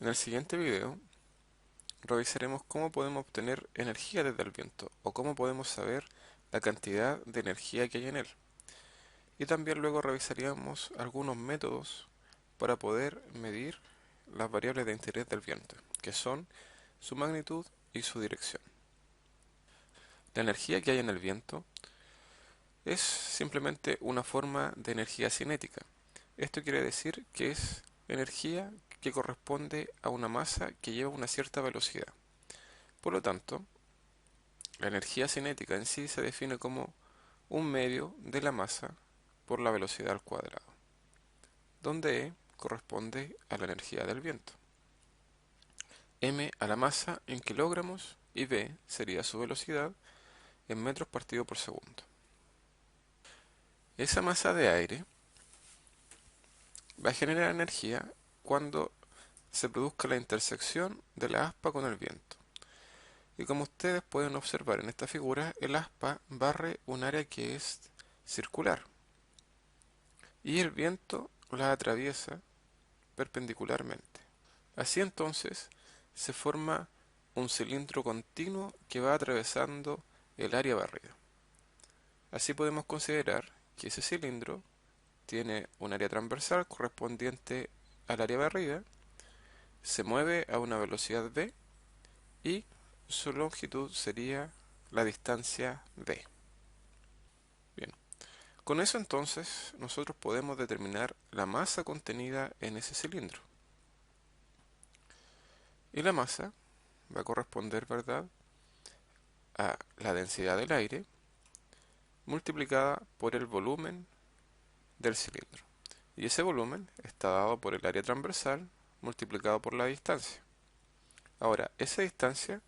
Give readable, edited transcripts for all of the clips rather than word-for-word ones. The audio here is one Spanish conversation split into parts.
En el siguiente video revisaremos cómo podemos obtener energía desde el viento o cómo podemos saber la cantidad de energía que hay en él. Y también luego revisaríamos algunos métodos para poder medir las variables de interés del viento, que son su magnitud y su dirección. La energía que hay en el viento es simplemente una forma de energía cinética. Esto quiere decir que es energía que corresponde a una masa que lleva una cierta velocidad. Por lo tanto, la energía cinética en sí se define como un medio de la masa por la velocidad al cuadrado, donde E corresponde a la energía del viento, m a la masa en kilogramos y v sería su velocidad en metros partido por segundo. Esa masa de aire va a generar energía cuando se produzca la intersección de la aspa con el viento. Y como ustedes pueden observar en esta figura, el aspa barre un área que es circular y el viento la atraviesa perpendicularmente. Así entonces se forma un cilindro continuo que va atravesando el área barrida. Así podemos considerar que ese cilindro tiene un área transversal correspondiente al área barrida, se mueve a una velocidad v y su longitud sería la distancia d. Bien, con eso entonces nosotros podemos determinar la masa contenida en ese cilindro. Y la masa va a corresponder, ¿verdad?, a la densidad del aire multiplicada por el volumen del cilindro. Y ese volumen está dado por el área transversal multiplicado por la distancia. Ahora, esa distancia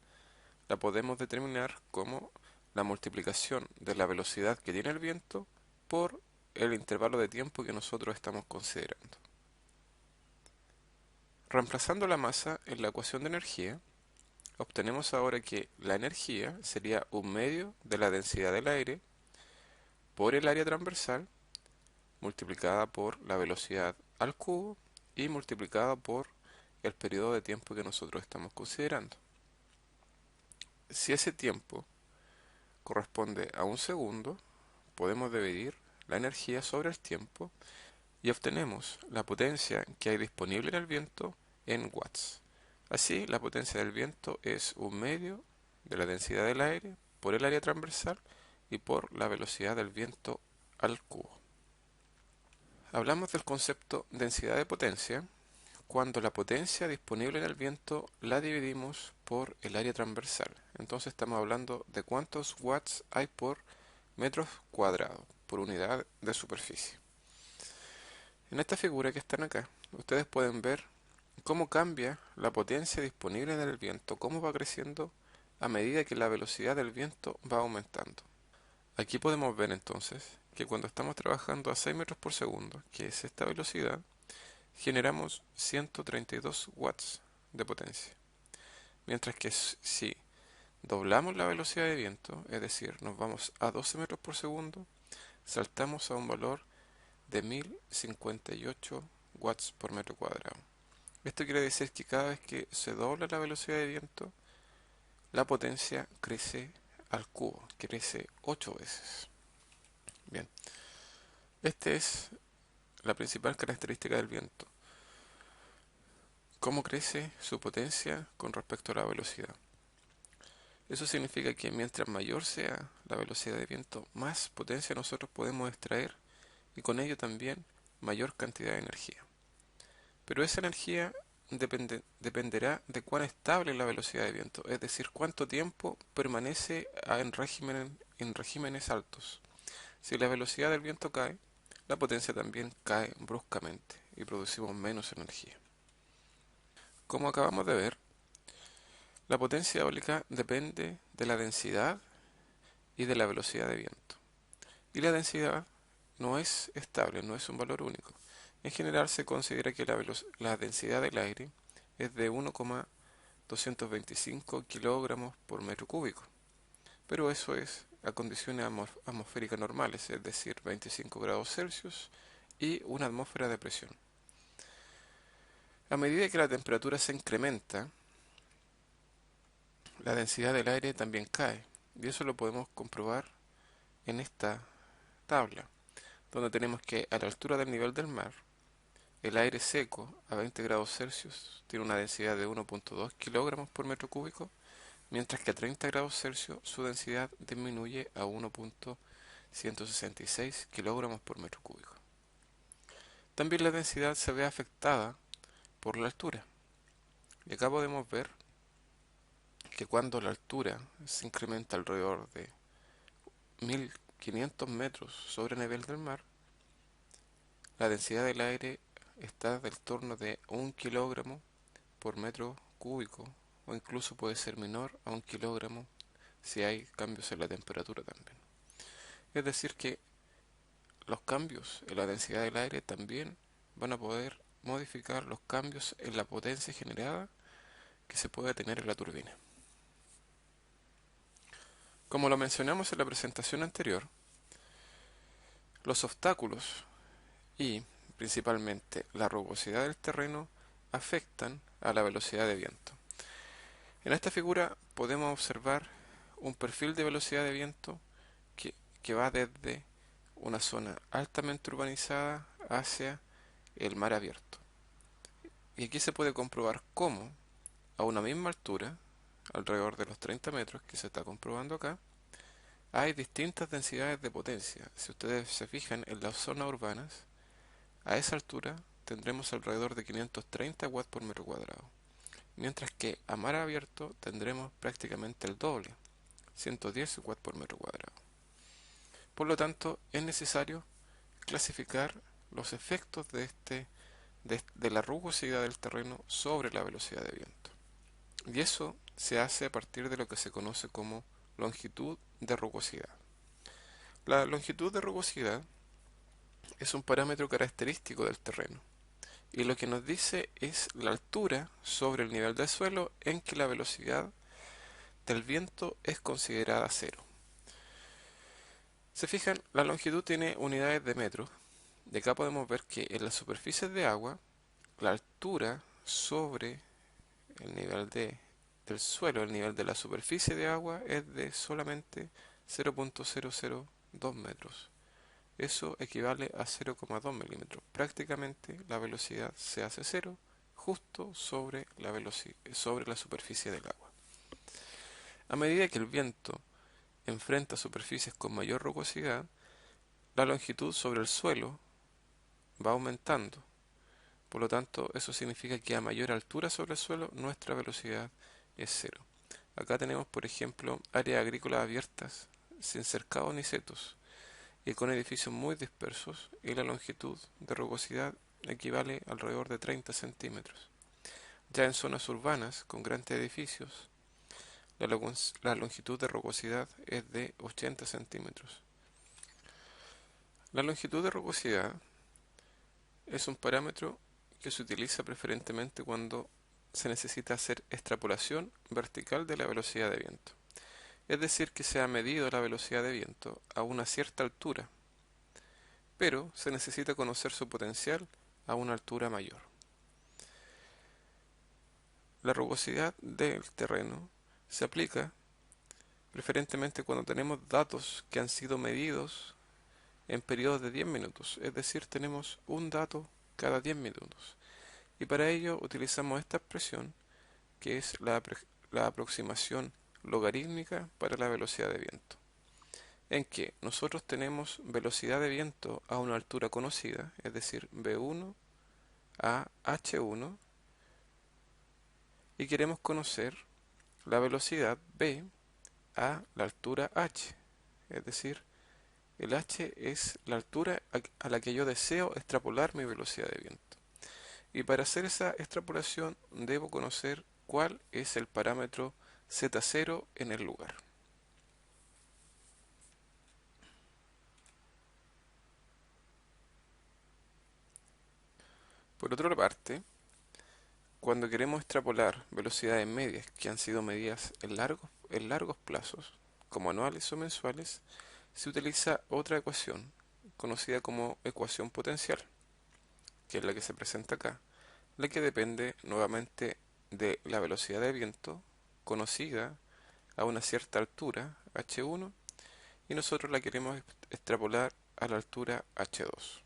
la podemos determinar como la multiplicación de la velocidad que tiene el viento por el intervalo de tiempo que nosotros estamos considerando. Reemplazando la masa en la ecuación de energía, obtenemos ahora que la energía sería un medio de la densidad del aire por el área transversal multiplicada por la velocidad al cubo y multiplicada por el periodo de tiempo que nosotros estamos considerando. Si ese tiempo corresponde a un segundo, podemos dividir la energía sobre el tiempo y obtenemos la potencia que hay disponible en el viento en watts. Así, la potencia del viento es un medio de la densidad del aire por el área transversal y por la velocidad del viento al cubo. Hablamos del concepto densidad de potencia cuando la potencia disponible en el viento la dividimos por el área transversal. Entonces estamos hablando de cuántos watts hay por metros cuadrados, por unidad de superficie. En esta figura que están acá, ustedes pueden ver cómo cambia la potencia disponible en el viento, cómo va creciendo a medida que la velocidad del viento va aumentando. Aquí podemos ver entonces que cuando estamos trabajando a 6 metros por segundo, que es esta velocidad, generamos 132 watts de potencia. Mientras que si doblamos la velocidad de viento, es decir, nos vamos a 12 metros por segundo, saltamos a un valor de 1058 watts por metro cuadrado. Esto quiere decir que cada vez que se dobla la velocidad de viento, la potencia crece al cubo, crece 8 veces. Bien, esta es la principal característica del viento. ¿Cómo crece su potencia con respecto a la velocidad? Eso significa que mientras mayor sea la velocidad de viento, más potencia nosotros podemos extraer y con ello también mayor cantidad de energía. Pero esa energía dependerá de cuán estable es la velocidad de viento, es decir, cuánto tiempo permanece en regímenes altos. Si la velocidad del viento cae, la potencia también cae bruscamente y producimos menos energía. Como acabamos de ver, la potencia eólica depende de la densidad y de la velocidad de viento. Y la densidad no es estable, no es un valor único. En general se considera que la densidad del aire es de 1,225 kilogramos por metro cúbico, pero eso es a condiciones atmosféricas normales, es decir, 25 grados Celsius y una atmósfera de presión. A medida que la temperatura se incrementa, la densidad del aire también cae, y eso lo podemos comprobar en esta tabla, donde tenemos que a la altura del nivel del mar, el aire seco a 20 grados Celsius tiene una densidad de 1.2 kilogramos por metro cúbico, mientras que a 30 grados Celsius su densidad disminuye a 1.166 kilogramos por metro cúbico. También la densidad se ve afectada por la altura. Y acá podemos ver que cuando la altura se incrementa alrededor de 1500 metros sobre el nivel del mar, la densidad del aire está del torno de 1 kilogramo por metro cúbico, o incluso puede ser menor a 1 kilogramo si hay cambios en la temperatura también. Es decir que los cambios en la densidad del aire también van a poder modificar los cambios en la potencia generada que se puede tener en la turbina. Como lo mencionamos en la presentación anterior, los obstáculos y principalmente la rugosidad del terreno afectan a la velocidad de viento. En esta figura podemos observar un perfil de velocidad de viento que va desde una zona altamente urbanizada hacia el mar abierto. Y aquí se puede comprobar cómo a una misma altura, alrededor de los 30 metros que se está comprobando acá, hay distintas densidades de potencia. Si ustedes se fijan en las zonas urbanas, a esa altura tendremos alrededor de 530 watts por metro cuadrado, mientras que a mar abierto tendremos prácticamente el doble, 110 watts por metro cuadrado. Por lo tanto, es necesario clasificar los efectos de la rugosidad del terreno sobre la velocidad de viento. Y eso se hace a partir de lo que se conoce como longitud de rugosidad. La longitud de rugosidad es un parámetro característico del terreno y lo que nos dice es la altura sobre el nivel del suelo en que la velocidad del viento es considerada cero. Se fijan, la longitud tiene unidades de metros y acá podemos ver que en las superficies de agua la altura sobre el nivel del suelo, el nivel de la superficie de agua es de solamente 0.002 metros. Eso equivale a 0,2 milímetros. Prácticamente la velocidad se hace cero justo sobre la superficie del agua. A medida que el viento enfrenta superficies con mayor rugosidad, la longitud sobre el suelo va aumentando. Por lo tanto, eso significa que a mayor altura sobre el suelo, nuestra velocidad es cero. Acá tenemos, por ejemplo, áreas agrícolas abiertas, sin cercados ni setos, y con edificios muy dispersos, y la longitud de rugosidad equivale alrededor de 30 centímetros. Ya en zonas urbanas, con grandes edificios, la longitud de rugosidad es de 80 centímetros. La longitud de rugosidad es un parámetro que se utiliza preferentemente cuando se necesita hacer extrapolación vertical de la velocidad de viento. Es decir, que se ha medido la velocidad de viento a una cierta altura, pero se necesita conocer su potencial a una altura mayor. La rugosidad del terreno se aplica preferentemente cuando tenemos datos que han sido medidos en periodos de 10 minutos, es decir, tenemos un dato cada 10 minutos. Y para ello utilizamos esta expresión que es la aproximación logarítmica para la velocidad de viento, en que nosotros tenemos velocidad de viento a una altura conocida, es decir, v1 a h1, y queremos conocer la velocidad v a la altura h, es decir, el h es la altura a la que yo deseo extrapolar mi velocidad de viento. Y para hacer esa extrapolación debo conocer cuál es el parámetro z0 en el lugar. Por otra parte, cuando queremos extrapolar velocidades medias que han sido medidas en largos plazos, como anuales o mensuales, se utiliza otra ecuación, conocida como ecuación potencial, que es la que se presenta acá, la que depende nuevamente de la velocidad de viento conocida a una cierta altura, h1, y nosotros la queremos extrapolar a la altura h2.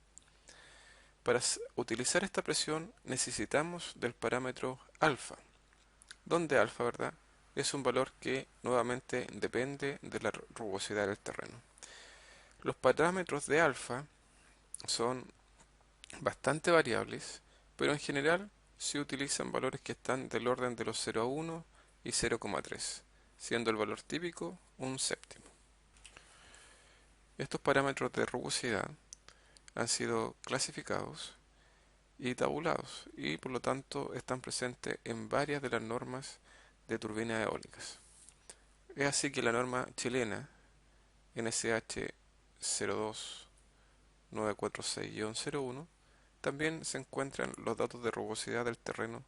Para utilizar esta presión necesitamos del parámetro alfa, donde alfa, ¿verdad?, es un valor que nuevamente depende de la rugosidad del terreno. Los parámetros de alfa son bastante variables, pero en general se utilizan valores que están del orden de los 0 a 1 y 0,3, siendo el valor típico un séptimo. Estos parámetros de rugosidad han sido clasificados y tabulados y por lo tanto están presentes en varias de las normas de turbinas eólicas. Es así que la norma chilena NSH 02946-01 también se encuentran los datos de rugosidad del terreno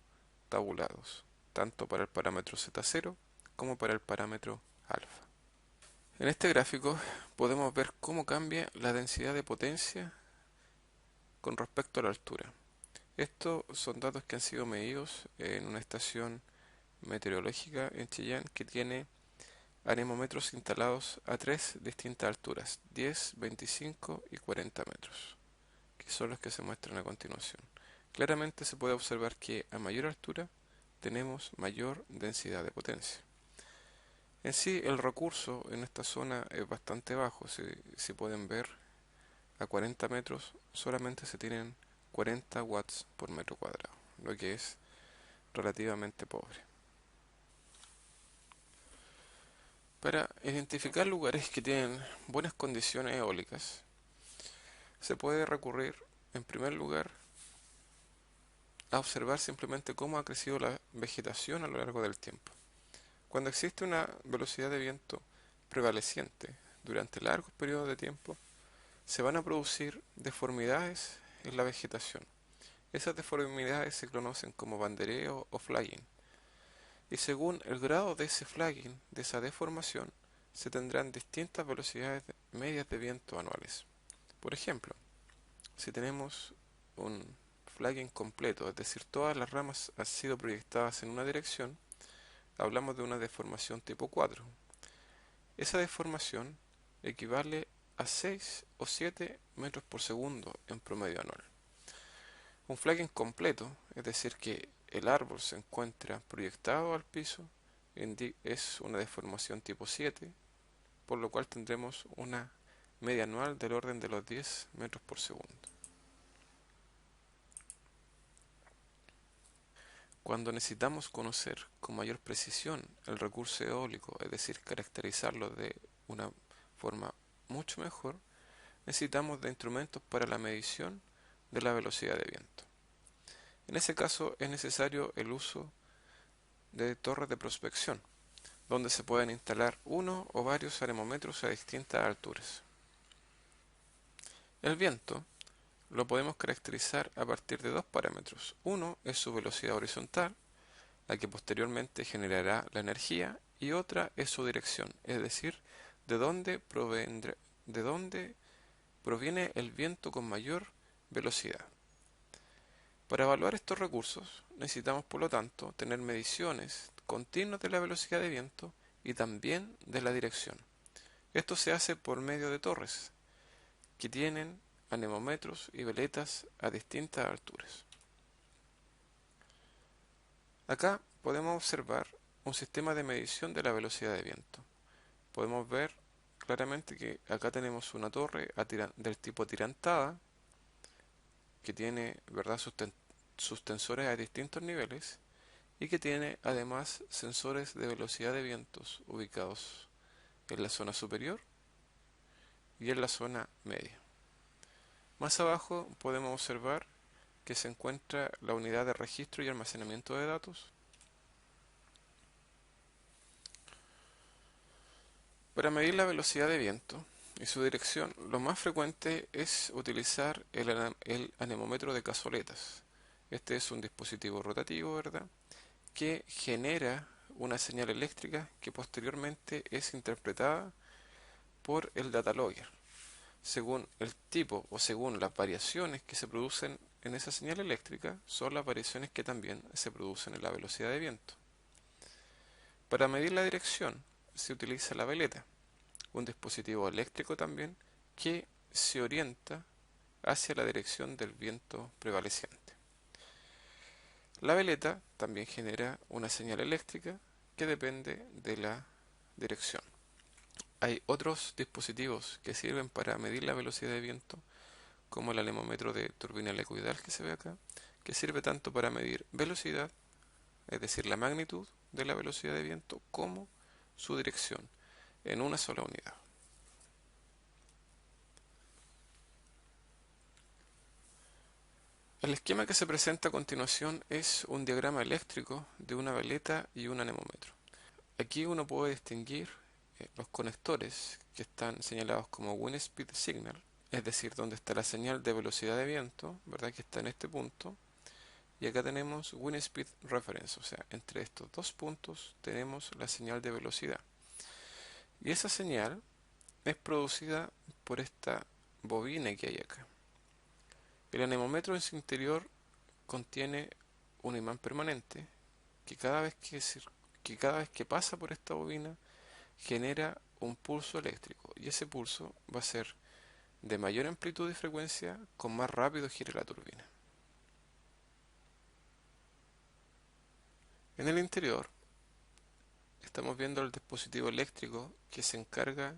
tabulados, tanto para el parámetro Z0 como para el parámetro alfa. En este gráfico podemos ver cómo cambia la densidad de potencia con respecto a la altura. Estos son datos que han sido medidos en una estación meteorológica en Chillán que tiene anemómetros instalados a tres distintas alturas, 10, 25 y 40 metros, que son los que se muestran a continuación. Claramente se puede observar que a mayor altura tenemos mayor densidad de potencia. En sí, el recurso en esta zona es bastante bajo. Si pueden ver, a 40 metros solamente se tienen 40 watts por metro cuadrado, lo que es relativamente pobre. Para identificar lugares que tienen buenas condiciones eólicas, se puede recurrir, en primer lugar, a observar simplemente cómo ha crecido la vegetación a lo largo del tiempo. Cuando existe una velocidad de viento prevaleciente durante largos periodos de tiempo, se van a producir deformidades en la vegetación. Esas deformidades se conocen como bandereo o flagging. Y según el grado de ese flagging, de esa deformación, se tendrán distintas velocidades medias de viento anuales. Por ejemplo, si tenemos un flagging completo, es decir, todas las ramas han sido proyectadas en una dirección, hablamos de una deformación tipo 4. Esa deformación equivale a 6 o 7 metros por segundo en promedio anual. Un flagging completo, es decir, que el árbol se encuentra proyectado al piso, es una deformación tipo 7, por lo cual tendremos una media anual del orden de los 10 metros por segundo. Cuando necesitamos conocer con mayor precisión el recurso eólico, es decir, caracterizarlo de una forma mucho mejor, necesitamos de instrumentos para la medición de la velocidad de viento. En ese caso es necesario el uso de torres de prospección, donde se pueden instalar uno o varios anemómetros a distintas alturas. El viento lo podemos caracterizar a partir de dos parámetros. Uno es su velocidad horizontal, la que posteriormente generará la energía, y otra es su dirección, es decir, de dónde proviene el viento con mayor velocidad. Para evaluar estos recursos necesitamos, por lo tanto, tener mediciones continuas de la velocidad de viento y también de la dirección. Esto se hace por medio de torres, que tienen anemómetros y veletas a distintas alturas. Acá podemos observar un sistema de medición de la velocidad de viento. Podemos ver claramente que acá tenemos una torre del tipo atirantada, que tiene, ¿verdad?, sus tensores a distintos niveles y que tiene además sensores de velocidad de vientos ubicados en la zona superior y en la zona media. Más abajo podemos observar que se encuentra la unidad de registro y almacenamiento de datos. Para medir la velocidad de viento y su dirección, lo más frecuente es utilizar el anemómetro de cazoletas. Este es un dispositivo rotativo, ¿verdad?, que genera una señal eléctrica que posteriormente es interpretada por el data logger, según el tipo o según las variaciones que se producen en esa señal eléctrica son las variaciones que también se producen en la velocidad de viento. Para medir la dirección se utiliza la veleta, un dispositivo eléctrico también que se orienta hacia la dirección del viento prevaleciente. La veleta también genera una señal eléctrica que depende de la dirección. Hay otros dispositivos que sirven para medir la velocidad de viento, como el anemómetro de turbina helicoidal que se ve acá, que sirve tanto para medir velocidad, es decir, la magnitud de la velocidad de viento, como su dirección en una sola unidad. El esquema que se presenta a continuación es un diagrama eléctrico de una veleta y un anemómetro. Aquí uno puede distinguir los conectores que están señalados como Wind Speed Signal, es decir, donde está la señal de velocidad de viento, ¿verdad? Que está en este punto. Y acá tenemos Wind Speed Reference, o sea, entre estos dos puntos tenemos la señal de velocidad. Y esa señal es producida por esta bobina que hay acá. El anemómetro en su interior contiene un imán permanente que cada vez que pasa por esta bobina genera un pulso eléctrico, y ese pulso va a ser de mayor amplitud y frecuencia con más rápido gire la turbina. En el interior estamos viendo el dispositivo eléctrico que se encarga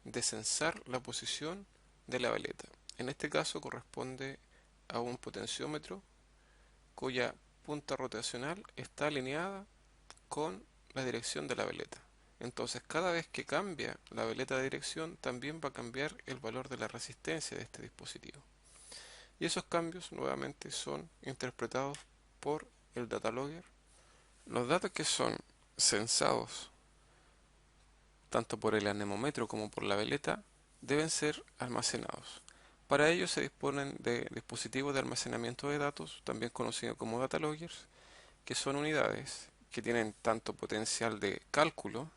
de censar la posición de la veleta. En este caso corresponde a un potenciómetro cuya punta rotacional está alineada con la dirección de la veleta. Entonces, cada vez que cambia la veleta de dirección, también va a cambiar el valor de la resistencia de este dispositivo. Y esos cambios nuevamente son interpretados por el data logger. Los datos que son censados tanto por el anemómetro como por la veleta deben ser almacenados. Para ello se disponen de dispositivos de almacenamiento de datos, también conocidos como data loggers, que son unidades que tienen tanto potencial de cálculo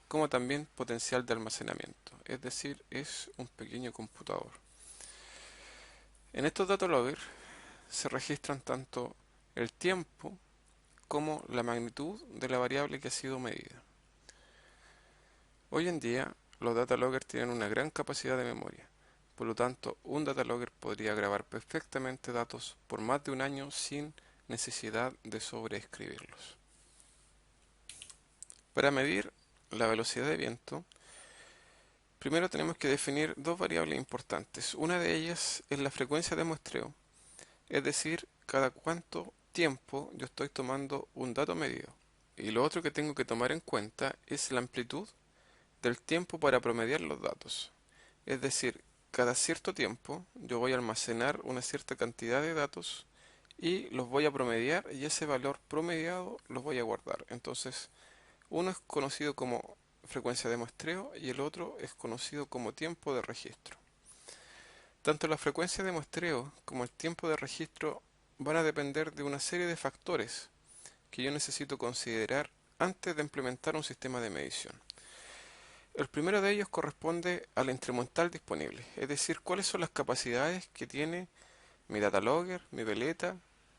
como también potencial de almacenamiento, es decir, es un pequeño computador. En estos data loggers se registran tanto el tiempo como la magnitud de la variable que ha sido medida. Hoy en día, los data loggers tienen una gran capacidad de memoria. Por lo tanto, un data logger podría grabar perfectamente datos por más de un año sin necesidad de sobreescribirlos. Para medir la velocidad de viento, primero tenemos que definir dos variables importantes. Una de ellas es la frecuencia de muestreo, es decir, cada cuánto tiempo yo estoy tomando un dato medido. Y lo otro que tengo que tomar en cuenta es la amplitud del tiempo para promediar los datos. Es decir, cada cierto tiempo yo voy a almacenar una cierta cantidad de datos y los voy a promediar, y ese valor promediado los voy a guardar. Entonces, uno es conocido como frecuencia de muestreo y el otro es conocido como tiempo de registro. Tanto la frecuencia de muestreo como el tiempo de registro van a depender de una serie de factores que yo necesito considerar antes de implementar un sistema de medición. El primero de ellos corresponde al instrumental disponible, es decir, cuáles son las capacidades que tiene mi data logger, mi veleta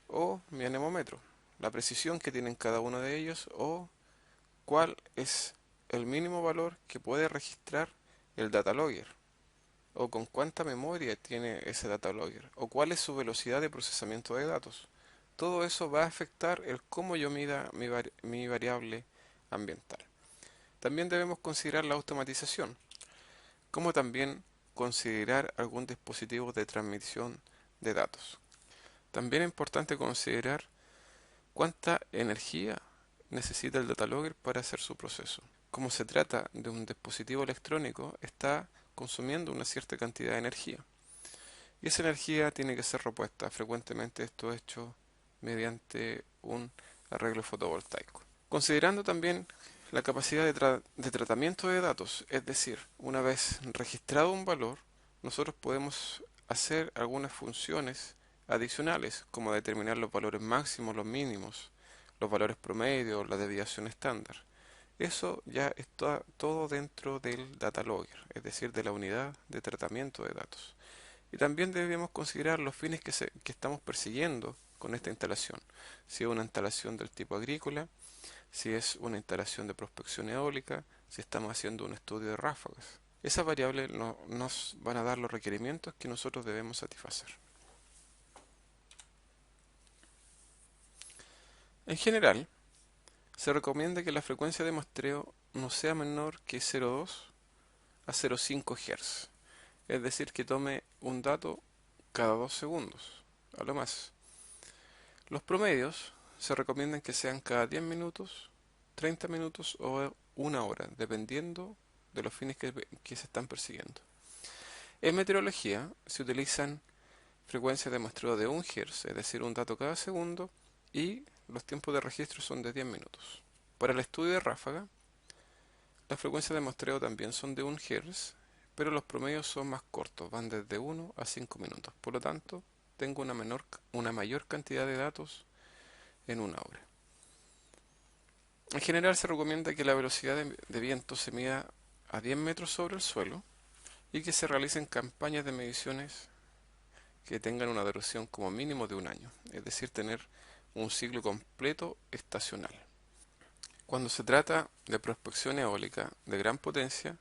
o mi anemómetro, la precisión que tienen cada uno de ellos, o cuál es el mínimo valor que puede registrar el data logger, o con cuánta memoria tiene ese data logger, o cuál es su velocidad de procesamiento de datos. Todo eso va a afectar el cómo yo mida mi variable ambiental. También debemos considerar la automatización, como también considerar algún dispositivo de transmisión de datos. También es importante considerar cuánta energía necesita el data logger para hacer su proceso. Como se trata de un dispositivo electrónico, está consumiendo una cierta cantidad de energía. Y esa energía tiene que ser repuesta. Frecuentemente esto es hecho mediante un arreglo fotovoltaico. Considerando también la capacidad de tratamiento de datos, es decir, una vez registrado un valor, nosotros podemos hacer algunas funciones adicionales, como determinar los valores máximos, los mínimos, los valores promedio, la desviación estándar. Eso ya está todo dentro del data logger, es decir, de la unidad de tratamiento de datos. Y también debemos considerar los fines que estamos persiguiendo con esta instalación. Si es una instalación del tipo agrícola, si es una instalación de prospección eólica, si estamos haciendo un estudio de ráfagas. Esas variables nos van a dar los requerimientos que nosotros debemos satisfacer. En general, se recomienda que la frecuencia de muestreo no sea menor que 0,2 a 0,5 Hz, es decir, que tome un dato cada 2 segundos, a lo más. Los promedios se recomiendan que sean cada 10 minutos, 30 minutos o una hora, dependiendo de los fines que se están persiguiendo. En meteorología se utilizan frecuencias de muestreo de 1 Hz, es decir, un dato cada segundo, y los tiempos de registro son de 10 minutos. Para el estudio de ráfaga, las frecuencias de muestreo también son de 1 Hz, pero los promedios son más cortos, van desde 1 a 5 minutos. Por lo tanto, tengo una mayor cantidad de datos en una hora. En general se recomienda que la velocidad de viento se mida a 10 metros sobre el suelo y que se realicen campañas de mediciones que tengan una duración como mínimo de un año, es decir, tener un ciclo completo estacional. Cuando se trata de prospección eólica de gran potencia,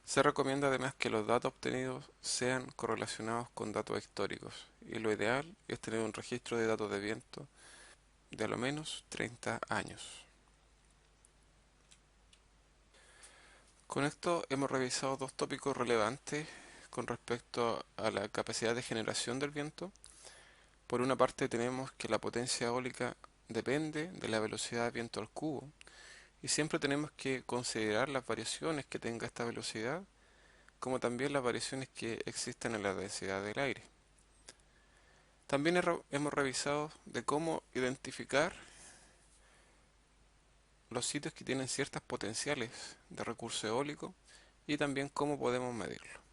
se recomienda además que los datos obtenidos sean correlacionados con datos históricos y lo ideal es tener un registro de datos de viento de a lo menos 30 años. Con esto hemos revisado dos tópicos relevantes con respecto a la capacidad de generación del viento. Por una parte tenemos que la potencia eólica depende de la velocidad de viento al cubo y siempre tenemos que considerar las variaciones que tenga esta velocidad, como también las variaciones que existen en la densidad del aire. También hemos revisado de cómo identificar los sitios que tienen ciertas potenciales de recurso eólico y también cómo podemos medirlo.